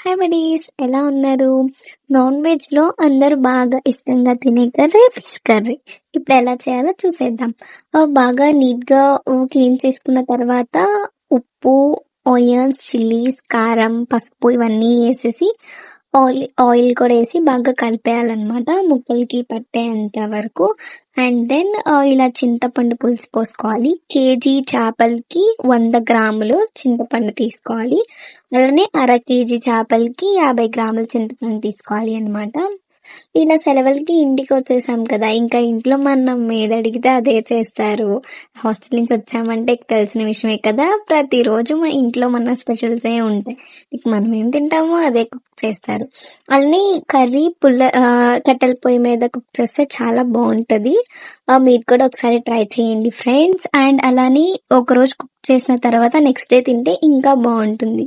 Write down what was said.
Hi buddies, ఎలా ఉన్నారు? Non veg లో అందరు బాగా ఇష్టంగా తినే కర్రీ ఫిష్ కర్రీ. ఇప్పుడు ఎలా చేయాలో చూసేద్దాం. బాగా నీట్ గా క్లీన్ చేసుకున్న తర్వాత ఉప్పు, ఆనియన్స్, చిల్లీస్, కారం, పసుపు ఇవన్నీ వేసేసి ఆయిల్ కూడా వేసి బాగా కలిపేయాలన్నమాట, ముక్కలకి పట్టేంత వరకు. అండ్ దెన్ ఇలా చింతపండు పులుసు పోసుకోవాలి. కేజీ చేపలకి 100 గ్రాములు చింతపండు తీసుకోవాలి. అలానే కేజీ చేపలకి 50 గ్రాముల చింతపండు తీసుకోవాలి అన్నమాట. ఇలా సెలవులకి ఇంటికి వచ్చేసాం కదా, ఇంకా ఇంట్లో మనం ఏది అడిగితే అదే చేస్తారు. హాస్టల్ నుంచి వచ్చామంటే తెలిసిన విషయమే కదా, ప్రతిరోజు మా ఇంట్లో మన స్పెషల్సే ఉంటాయి. ఇక మనం ఏం తింటామో అదే కుక్ చేస్తారు. అలానే కర్రీ కట్టెల పొయ్యి మీద కుక్ చేస్తే చాలా బాగుంటుంది. మీరు కూడా ఒకసారి ట్రై చేయండి ఫ్రెండ్స్. అండ్ అలానే ఒకరోజు కుక్ చేసిన తర్వాత నెక్స్ట్ డే తింటే ఇంకా బాగుంటుంది.